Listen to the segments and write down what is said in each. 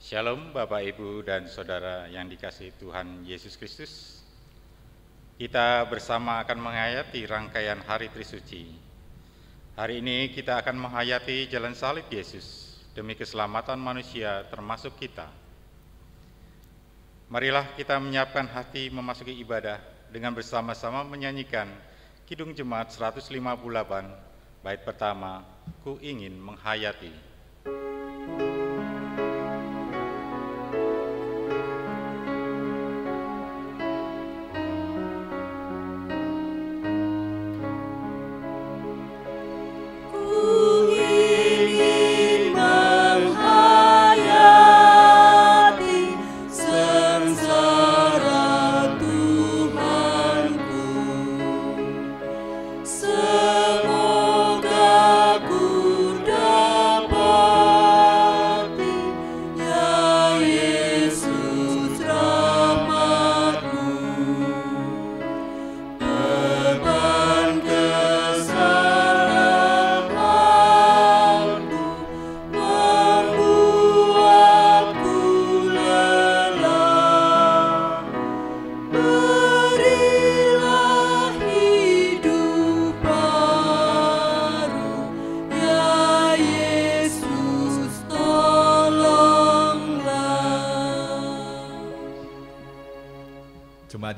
Shalom Bapak Ibu dan Saudara yang dikasihi Tuhan Yesus Kristus. Kita bersama akan menghayati rangkaian Hari Trisuci. Hari ini kita akan menghayati jalan salib Yesus demi keselamatan manusia termasuk kita. Marilah kita menyiapkan hati memasuki ibadah dengan bersama-sama menyanyikan Kidung Jemaat 158, bait pertama, Ku Ingin Menghayati.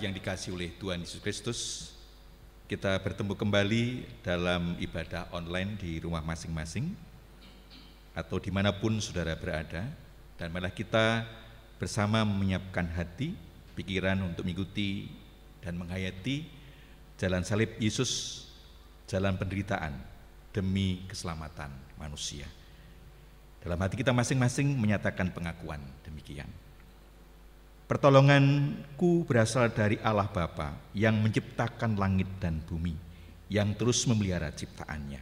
Yang dikasihi oleh Tuhan Yesus Kristus, kita bertemu kembali dalam ibadah online di rumah masing-masing atau dimanapun saudara berada, dan malah kita bersama menyiapkan hati, pikiran untuk mengikuti dan menghayati jalan salib Yesus, jalan penderitaan demi keselamatan manusia. Dalam hati kita masing-masing menyatakan pengakuan demikian. Pertolonganku berasal dari Allah Bapa yang menciptakan langit dan bumi, yang terus memelihara ciptaannya.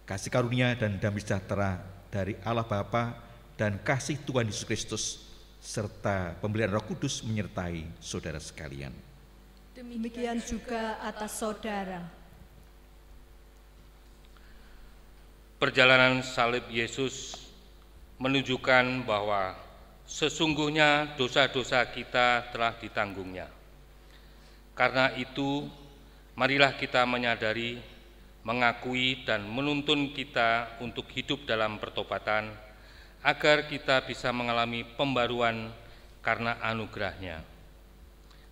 Kasih karunia dan damai sejahtera dari Allah Bapa dan kasih Tuhan Yesus Kristus serta pemberian Roh Kudus menyertai saudara sekalian. Demikian juga atas saudara. Perjalanan salib Yesus menunjukkan bahwa sesungguhnya dosa-dosa kita telah ditanggungnya. Karena itu, marilah kita menyadari, mengakui dan menuntun kita untuk hidup dalam pertobatan, agar kita bisa mengalami pembaruan karena anugerah-Nya.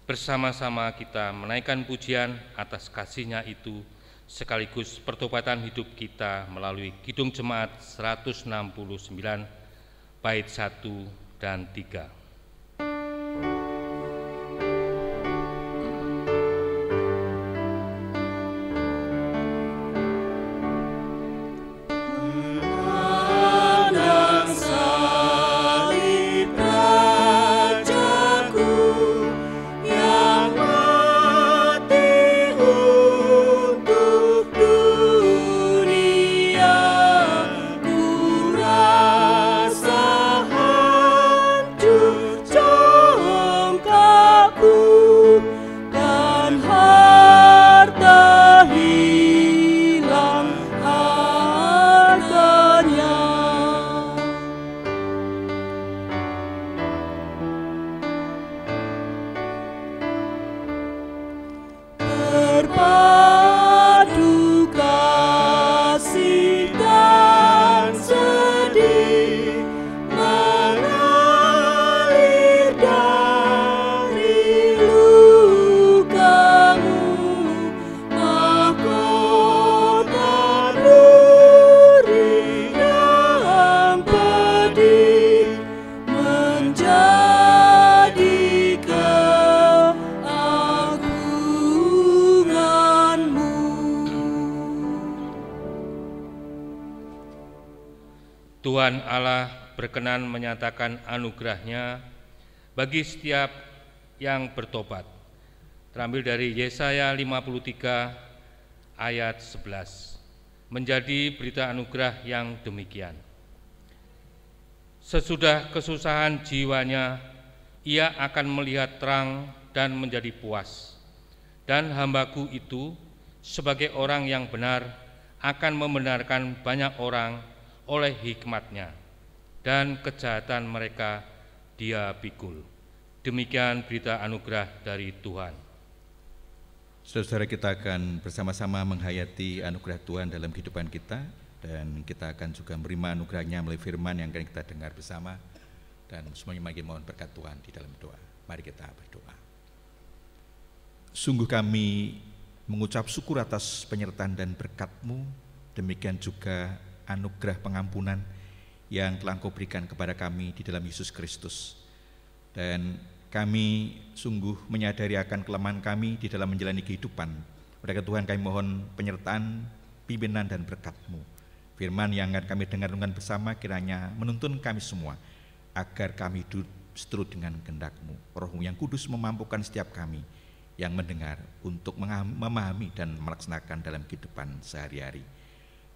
Bersama-sama kita menaikkan pujian atas kasih-Nya itu, sekaligus pertobatan hidup kita melalui Kidung Jemaat 169, bait 1 dan 3. Tuhan Allah berkenan menyatakan anugerah-Nya bagi setiap yang bertobat. Terambil dari Yesaya 53 ayat 11. Menjadi berita anugerah yang demikian. Sesudah kesusahan jiwanya, ia akan melihat terang dan menjadi puas. Dan hambaku itu sebagai orang yang benar akan membenarkan banyak orang oleh hikmat-Nya. dan kejahatan mereka Dia pikul. Demikian berita anugerah dari Tuhan. Saudara-saudara, kita akan bersama-sama menghayati anugerah Tuhan dalam kehidupan kita, dan kita akan juga menerima anugerahnya melalui firman yang akan kita dengar bersama, dan semuanya makin mohon berkat Tuhan di dalam doa. Mari kita berdoa. Sungguh kami mengucap syukur atas penyertaan dan berkat-Mu, demikian juga anugerah pengampunan yang telah Engkau berikan kepada kami di dalam Yesus Kristus. Dan kami sungguh menyadari akan kelemahan kami di dalam menjalani kehidupan. Oleh Tuhan, kami mohon penyertaan, pimpinan dan berkat-Mu. Firman yang akan kami dengar dengan bersama kiranya menuntun kami semua agar kami hidup seturut dengan kehendak-Mu. Roh-Mu yang kudus memampukan setiap kami yang mendengar untuk memahami dan melaksanakan dalam kehidupan sehari-hari.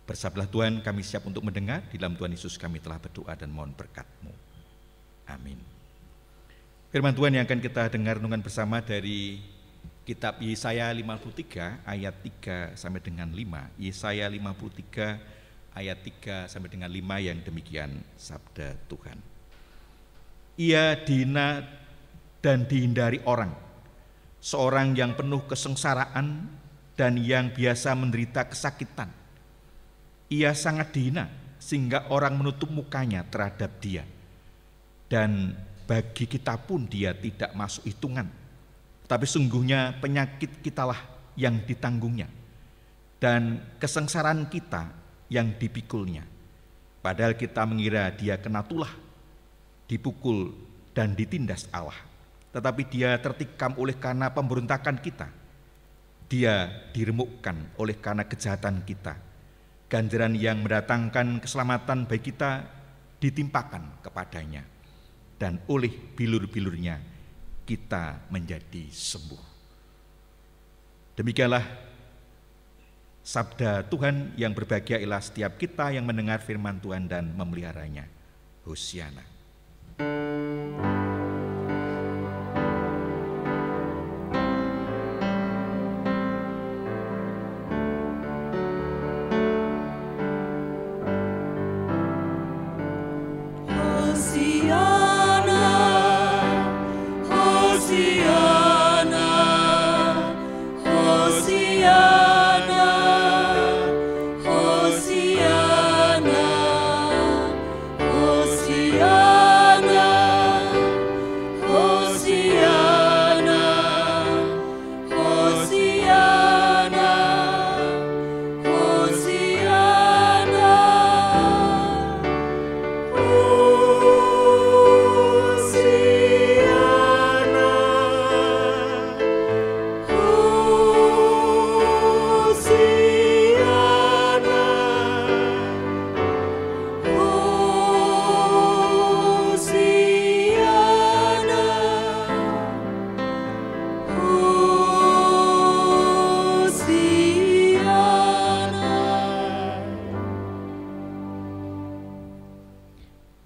Bersabdalah Tuhan, kami siap untuk mendengar. Di dalam Tuhan Yesus kami telah berdoa dan mohon berkat-Mu. Amin. Firman Tuhan yang akan kita dengar renungan bersama dari kitab Yesaya 53 ayat 3 sampai dengan 5. Yesaya 53 ayat 3 sampai dengan 5 yang demikian sabda Tuhan. Ia dihina dan dihindari orang, seorang yang penuh kesengsaraan dan yang biasa menderita kesakitan. Ia sangat dihina sehingga orang menutup mukanya terhadap dia, dan bagi kita pun dia tidak masuk hitungan. Tapi sungguhnya penyakit kitalah yang ditanggungnya, dan kesengsaraan kita yang dipikulnya. Padahal kita mengira dia kena tulah, dipukul dan ditindas Allah. Tetapi dia tertikam oleh karena pemberontakan kita, dia diremukkan oleh karena kejahatan kita. Ganjaran yang mendatangkan keselamatan bagi kita ditimpakan kepadanya, dan oleh bilur-bilurnya kita menjadi sembuh. Demikianlah sabda Tuhan. Yang berbahagia ialah setiap kita yang mendengar firman Tuhan dan memeliharanya. Hosiana.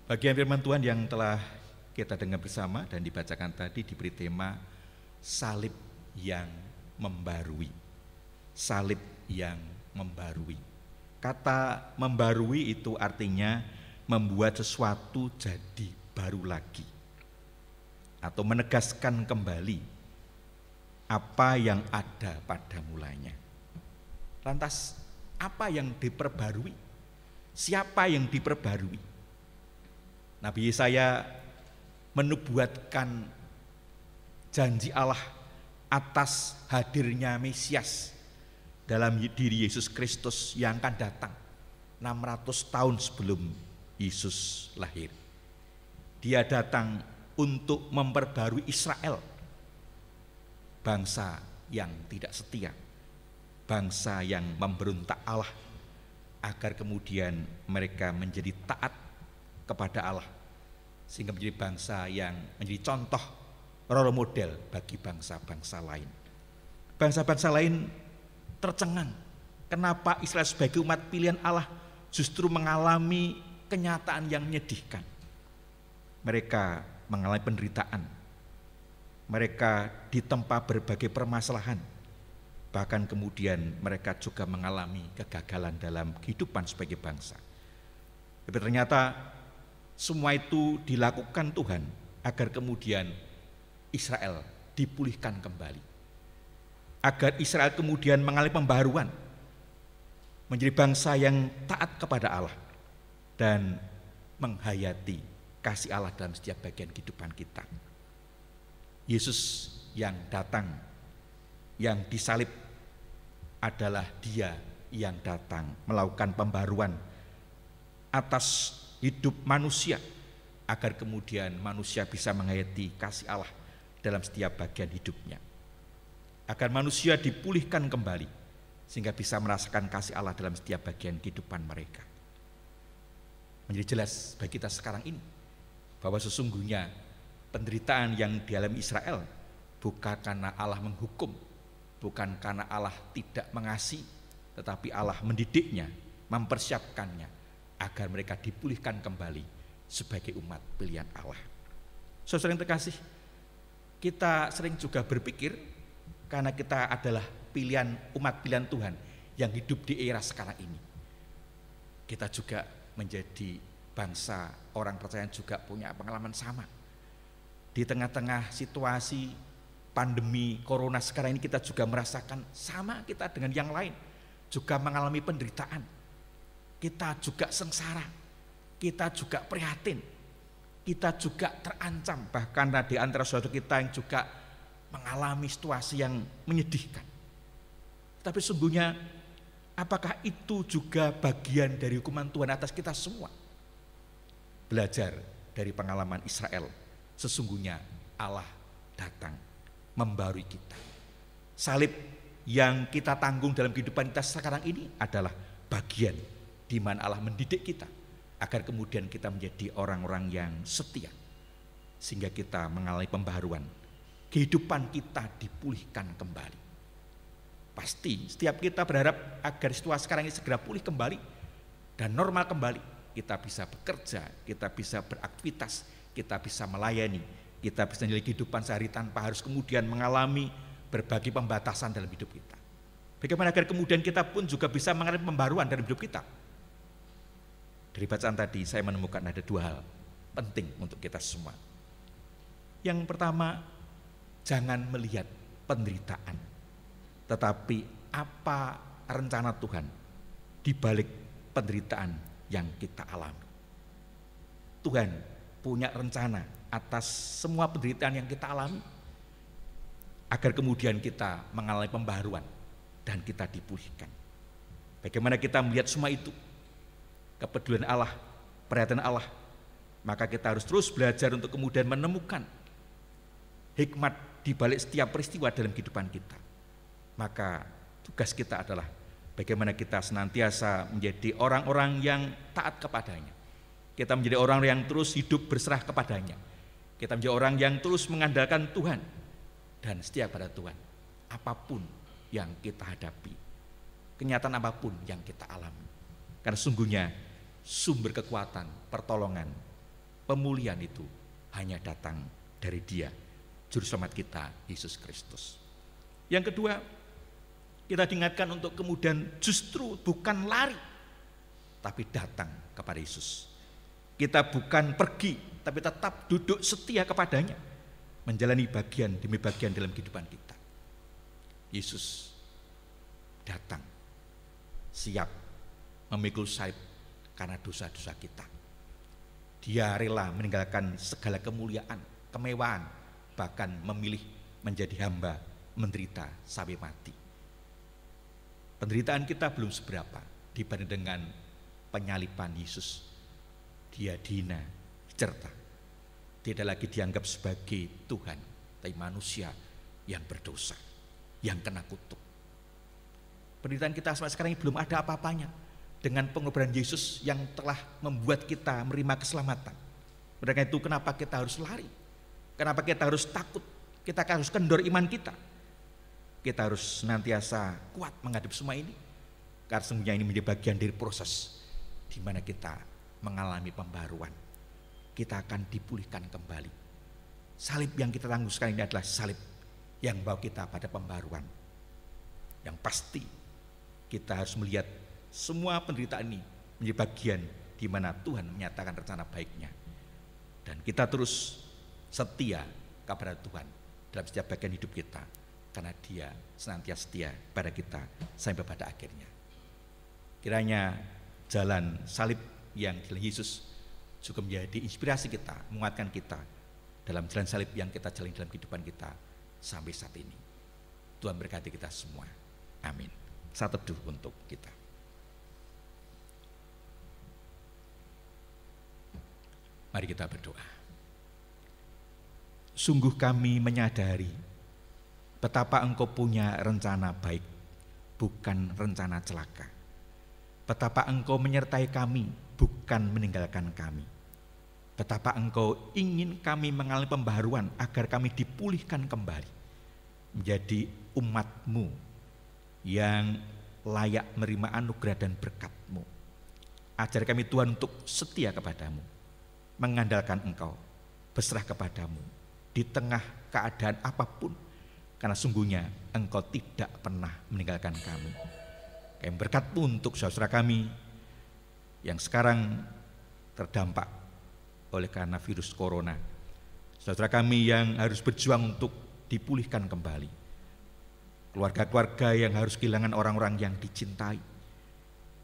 Bagian firman Tuhan yang telah kita dengar bersama dan dibacakan tadi diberi tema salib yang membarui. Salib yang membarui. Kata membarui itu artinya membuat sesuatu jadi baru lagi, atau menegaskan kembali apa yang ada pada mulanya. Lantas apa yang diperbarui? Siapa yang diperbarui? Nabi Yesaya menubuatkan janji Allah atas hadirnya Mesias dalam diri Yesus Kristus yang akan datang 600 tahun sebelum Yesus lahir. Dia datang untuk memperbarui Israel, bangsa yang tidak setia, bangsa yang memberontak Allah, agar kemudian mereka menjadi taat kepada Allah, sehingga menjadi bangsa yang menjadi contoh role model bagi bangsa-bangsa lain. Bangsa-bangsa lain tercengang, kenapa Israel sebagai umat pilihan Allah justru mengalami kenyataan yang menyedihkan. Mereka mengalami penderitaan, mereka ditempa berbagai permasalahan, bahkan kemudian mereka juga mengalami kegagalan dalam kehidupan sebagai bangsa. Tapi ternyata Semua itu dilakukan Tuhan agar kemudian Israel dipulihkan kembali. Agar Israel kemudian mengalami pembaharuan, menjadi bangsa yang taat kepada Allah dan menghayati kasih Allah dalam setiap bagian kehidupan kita. Yesus yang datang, yang disalib adalah Dia yang datang melakukan pembaharuan atas hidup manusia, agar kemudian manusia bisa menghayati kasih Allah dalam setiap bagian hidupnya, agar manusia dipulihkan kembali sehingga bisa merasakan kasih Allah dalam setiap bagian kehidupan mereka. Menjadi jelas bagi kita sekarang ini bahwa sesungguhnya penderitaan yang dialami Israel bukan karena Allah menghukum, bukan karena Allah tidak mengasihi, tetapi Allah mendidiknya, mempersiapkannya agar mereka dipulihkan kembali sebagai umat pilihan Allah. Saudara yang terkasih, kita sering juga berpikir karena kita adalah pilihan umat pilihan Tuhan yang hidup di era sekarang ini, kita juga menjadi bangsa orang percaya juga punya pengalaman sama. Di tengah-tengah situasi pandemi corona sekarang ini, kita juga merasakan sama kita dengan yang lain, juga mengalami penderitaan, kita juga sengsara, kita juga prihatin, kita juga terancam, bahkan di antara saudara kita yang juga mengalami situasi yang menyedihkan. Tapi sungguhnya apakah itu juga bagian dari hukuman Tuhan atas kita semua? Belajar dari pengalaman Israel, sesungguhnya Allah datang membarui kita. Salib yang kita tanggung dalam kehidupan kita sekarang ini adalah bagian di mana Allah mendidik kita agar kemudian kita menjadi orang-orang yang setia, sehingga kita mengalami pembaharuan, kehidupan kita dipulihkan kembali. Pasti setiap kita berharap agar situasi sekarang ini segera pulih kembali dan normal kembali. Kita bisa bekerja, kita bisa beraktivitas, kita bisa melayani, kita bisa menjalani kehidupan sehari tanpa harus kemudian mengalami berbagai pembatasan dalam hidup kita. Bagaimana agar kemudian kita pun juga bisa mengalami pembaruan dalam hidup kita? Dari bacaan tadi saya menemukan ada dua hal penting untuk kita semua. Yang pertama, jangan melihat penderitaan, tetapi apa rencana Tuhan di balik penderitaan yang kita alami. Tuhan punya rencana atas semua penderitaan yang kita alami, agar kemudian kita mengalami pembaharuan dan kita dipulihkan. Bagaimana kita melihat semua itu, kepedulian Allah, perhatian Allah, maka kita harus terus belajar untuk kemudian menemukan hikmat di balik setiap peristiwa dalam kehidupan kita. Maka tugas kita adalah bagaimana kita senantiasa menjadi orang-orang yang taat kepadanya. Kita menjadi orang yang terus hidup berserah kepadanya. Kita menjadi orang yang terus mengandalkan Tuhan dan setia pada Tuhan. Apapun yang kita hadapi, kenyataan apapun yang kita alami. Karena sungguhnya sumber kekuatan, pertolongan, pemulihan itu hanya datang dari Dia, Juru Selamat kita, Yesus Kristus. Yang kedua, kita diingatkan untuk kemudian justru bukan lari, tapi datang kepada Yesus. Kita bukan pergi, tapi tetap duduk setia kepadanya, menjalani bagian demi bagian dalam kehidupan kita. Yesus datang, siap memikul salib karena dosa-dosa kita. Dia rela meninggalkan segala kemuliaan, kemewahan, bahkan memilih menjadi hamba, menderita sampai mati. Penderitaan kita belum seberapa dibanding dengan penyaliban Yesus. Dia dihina, dicerca, tidak lagi dianggap sebagai Tuhan, tapi manusia yang berdosa, yang kena kutuk. Penderitaan kita sampai sekarang ini belum ada apa-apanya dengan pengorbanan Yesus yang telah membuat kita menerima keselamatan. Mereka itu kenapa kita harus lari? Kenapa kita harus takut? Kita harus kendor iman kita. Kita harus senantiasa kuat menghadapi semua ini, karena sesungguhnya ini menjadi bagian dari proses di mana kita mengalami pembaruan. Kita akan dipulihkan kembali. Salib yang kita tanggung sekarang ini adalah salib yang membawa kita pada pembaruan. Yang pasti kita harus melihat semua penderitaan ini menjadi bagian di mana Tuhan menyatakan rencana baiknya. Dan kita terus setia kepada Tuhan dalam setiap bagian hidup kita, karena Dia senantiasa setia pada kita sampai pada akhirnya. Kiranya jalan salib yang dilalui Yesus juga menjadi inspirasi kita, menguatkan kita dalam jalan salib yang kita jalani dalam kehidupan kita sampai saat ini. Tuhan berkati kita semua. Amin. Saat teduh untuk kita. Mari kita berdoa. Sungguh kami menyadari betapa Engkau punya rencana baik, bukan rencana celaka. Betapa Engkau menyertai kami, bukan meninggalkan kami. Betapa Engkau ingin kami mengalami pembaharuan agar kami dipulihkan kembali menjadi umat-Mu yang layak menerima anugerah dan berkat-Mu. Ajar kami Tuhan untuk setia kepadamu, mengandalkan Engkau, berserah kepadamu di tengah keadaan apapun, karena sungguhnya Engkau tidak pernah meninggalkan kami. Kami berkat-Mu untuk saudara kami yang sekarang terdampak oleh karena virus corona, saudara kami yang harus berjuang untuk dipulihkan kembali, keluarga-keluarga yang harus kehilangan orang-orang yang dicintai.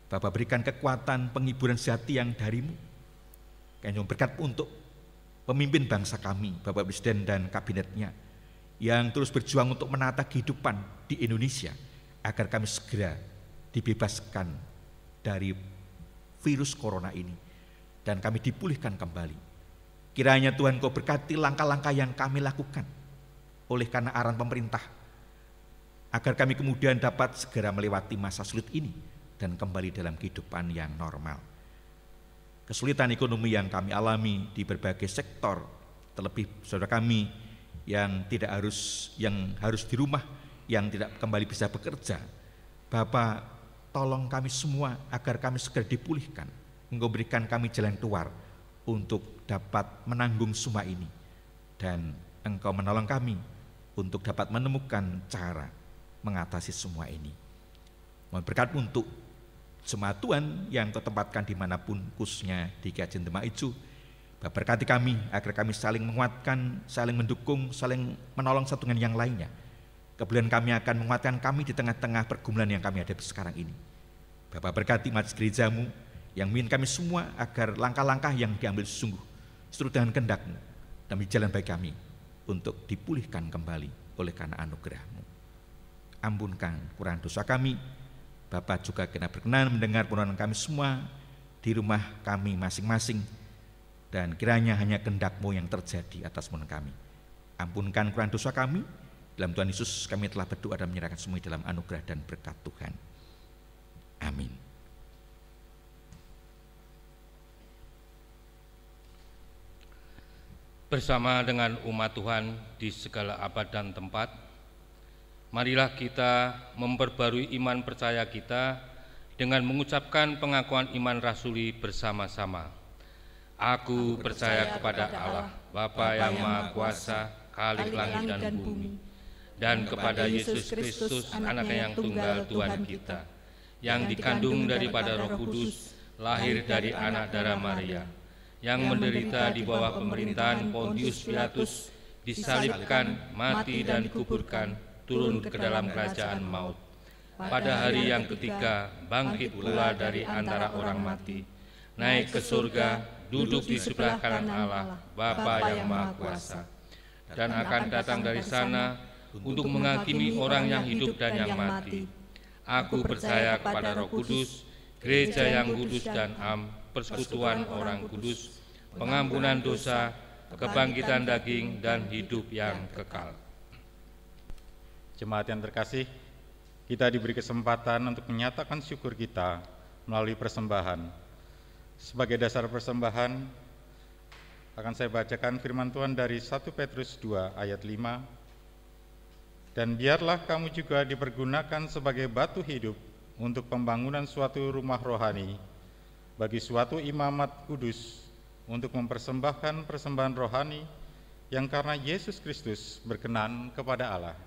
Bapa, berikan kekuatan penghiburan sejati yang dari-Mu. Kami berkat untuk pemimpin bangsa kami, Bapak Presiden dan kabinetnya, yang terus berjuang untuk menata kehidupan di Indonesia agar kami segera dibebaskan dari virus corona ini dan kami dipulihkan kembali. Kiranya Tuhan Kau berkati langkah-langkah yang kami lakukan oleh karena arahan pemerintah, agar kami kemudian dapat segera melewati masa sulit ini dan kembali dalam kehidupan yang normal. Kesulitan ekonomi yang kami alami di berbagai sektor, terlebih saudara kami yang harus di rumah, yang tidak kembali bisa bekerja. Bapa, tolong kami semua agar kami segera dipulihkan. Engkau berikan kami jalan keluar untuk dapat menanggung semua ini, dan Engkau menolong kami untuk dapat menemukan cara mengatasi semua ini. Mohon berkat untuk jemaat Tuhan yang Kau tempatkan dimanapun, khususnya di Kajen Demak Ijo. Berkati kami agar kami saling menguatkan, saling mendukung, saling menolong satu dengan yang lainnya. Kemudian kami akan menguatkan kami di tengah-tengah pergumulan yang kami hadapi sekarang ini. Bapak, berkati majelis gereja-Mu yang memimpin kami semua agar langkah-langkah yang diambil sungguh seturut dengan kehendak-Mu dan menjadi jalan bagi kami untuk dipulihkan kembali oleh karena anugerah-Mu. Ampunkan kurang dosa kami. Bapak juga kena berkenan mendengar permohonan kami semua di rumah kami masing-masing, dan kiranya hanya kehendak-Mu yang terjadi atas permohonan kami. Ampunkan kurang dosa kami. Dalam Tuhan Yesus kami telah berdoa dan menyerahkan semua dalam anugerah dan berkat Tuhan. Amin. Bersama dengan umat Tuhan di segala abad dan tempat, marilah kita memperbarui iman percaya kita dengan mengucapkan pengakuan iman rasuli bersama-sama. Aku percaya kepada Allah, Bapa yang Maha Kuasa, Khalik langit dan bumi, dan kepada Yesus Kristus, Anaknya yang tunggal Tuhan kita, yang dikandung daripada Roh Kudus, lahir dari anak darah Maria, yang menderita di bawah pemerintahan Pontius Pilatus, disalibkan, mati dan dikuburkan, turun ke dalam kerajaan maut. Pada hari yang ketiga bangkit pula dari antara orang mati, naik ke surga, duduk di sebelah kanan Allah, Bapa yang Maha Kuasa, dan akan datang dari sana untuk menghakimi orang yang hidup dan yang mati. Aku percaya kepada Roh Kudus, gereja yang kudus dan am, persekutuan orang kudus, pengampunan dosa, kebangkitan daging, dan hidup yang kekal. Jemaat yang terkasih, kita diberi kesempatan untuk menyatakan syukur kita melalui persembahan. Sebagai dasar persembahan, akan saya bacakan firman Tuhan dari 1 Petrus 2 ayat 5. Dan biarlah kamu juga dipergunakan sebagai batu hidup untuk pembangunan suatu rumah rohani, bagi suatu imamat kudus, untuk mempersembahkan persembahan rohani yang karena Yesus Kristus berkenan kepada Allah.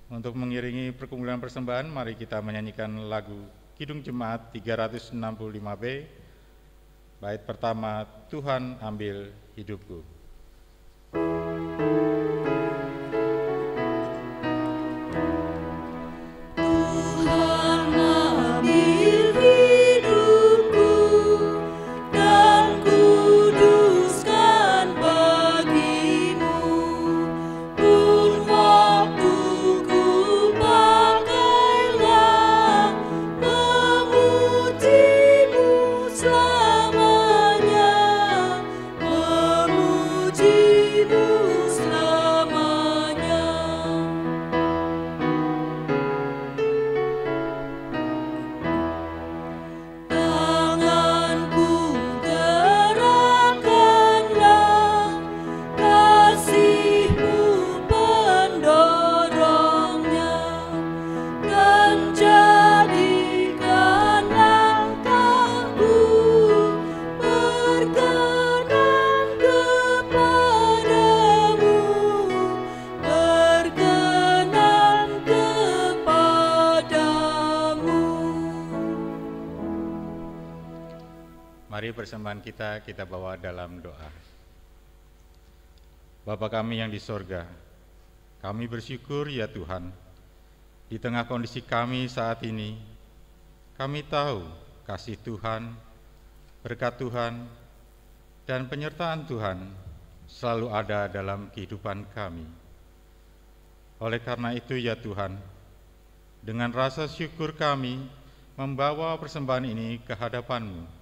Untuk mengiringi perkumpulan persembahan, mari kita menyanyikan lagu Kidung Jemaat 365B Bait pertama, Tuhan ambil hidupku. Mari persembahan kita bawa dalam doa. Bapa kami yang di sorga, kami bersyukur ya Tuhan, di tengah kondisi kami saat ini, kami tahu kasih Tuhan, berkat Tuhan, dan penyertaan Tuhan selalu ada dalam kehidupan kami. Oleh karena itu ya Tuhan, dengan rasa syukur kami membawa persembahan ini ke hadapan-Mu.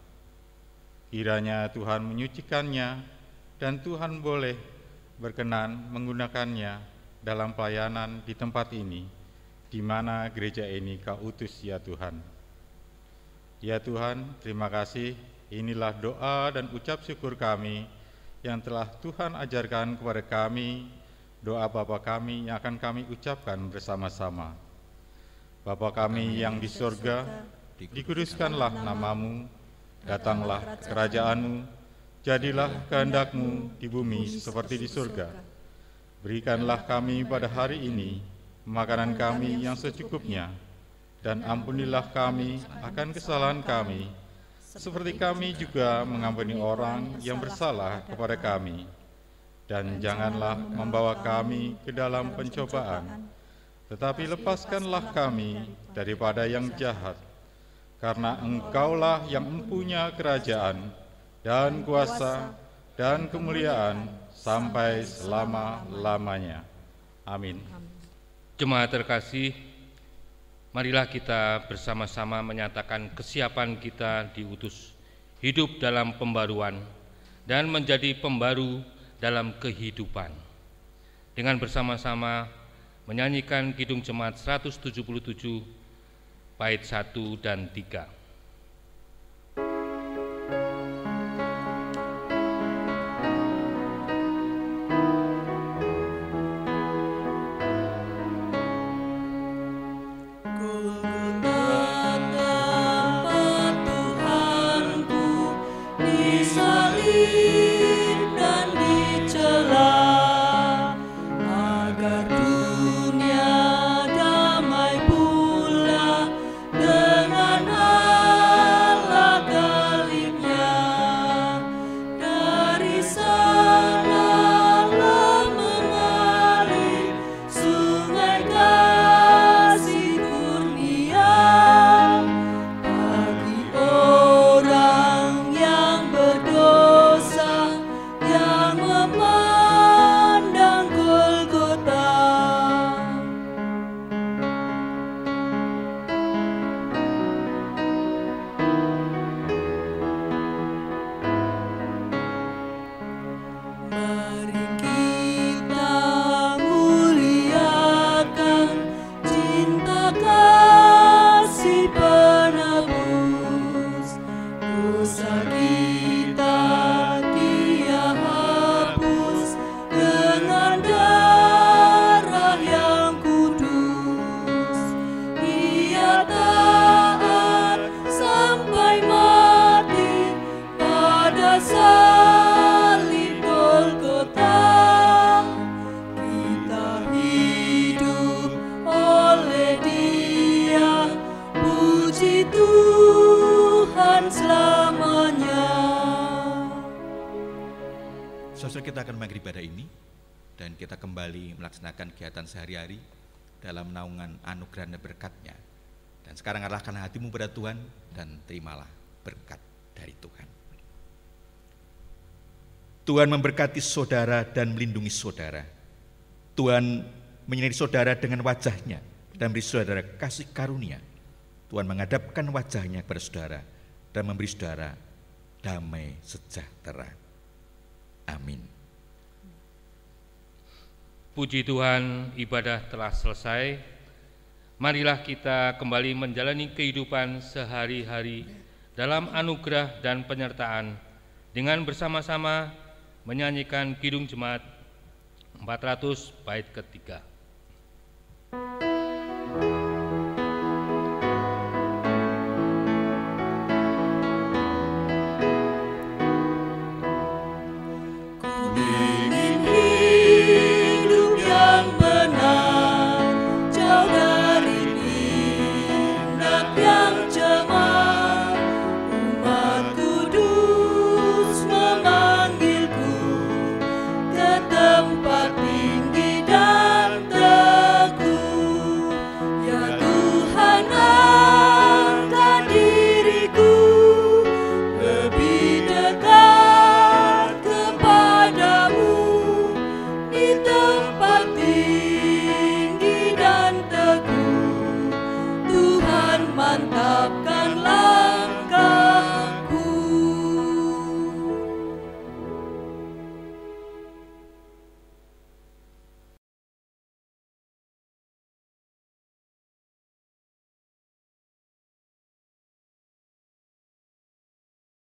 Kiranya Tuhan menyucikannya dan Tuhan boleh berkenan menggunakannya dalam pelayanan di tempat ini, di mana gereja ini Kau utus ya Tuhan. Ya Tuhan, terima kasih, inilah doa dan ucap syukur kami yang telah Tuhan ajarkan kepada kami, doa Bapa kami yang akan kami ucapkan bersama-sama. Bapa kami yang di sorga, dikuduskanlah nama-Mu, datanglah kerajaan-Mu, jadilah kehendak-Mu di bumi seperti di surga. Berikanlah kami pada hari ini makanan kami yang secukupnya, dan ampunilah kami akan kesalahan kami, seperti kami juga mengampuni orang yang bersalah kepada kami. Dan janganlah membawa kami ke dalam pencobaan, tetapi lepaskanlah kami daripada yang jahat. Karena Engkaulah yang mempunyai kerajaan dan kuasa dan kemuliaan sampai selama-lamanya. Amin. Jemaat terkasih, marilah kita bersama-sama menyatakan kesiapan kita diutus hidup dalam pembaruan dan menjadi pembaru dalam kehidupan. Dengan bersama-sama menyanyikan Kidung Jemaat 177, bait 1 dan 3. Dengan dan kita kembali melaksanakan kegiatan sehari-hari dalam naungan anugerah dan berkat-Nya. Dan sekarang arahkan hatimu pada Tuhan dan terimalah berkat dari Tuhan. Tuhan memberkati saudara dan melindungi saudara. Tuhan menyinari saudara dengan wajah-Nya dan beri saudara kasih karunia. Tuhan menghadapkan wajah-Nya kepada saudara dan memberi saudara damai sejahtera. Amin. Puji Tuhan, ibadah telah selesai. Marilah kita kembali menjalani kehidupan sehari-hari dalam anugerah dan penyertaan dengan bersama-sama menyanyikan Kidung Jemaat 400 bait ketiga.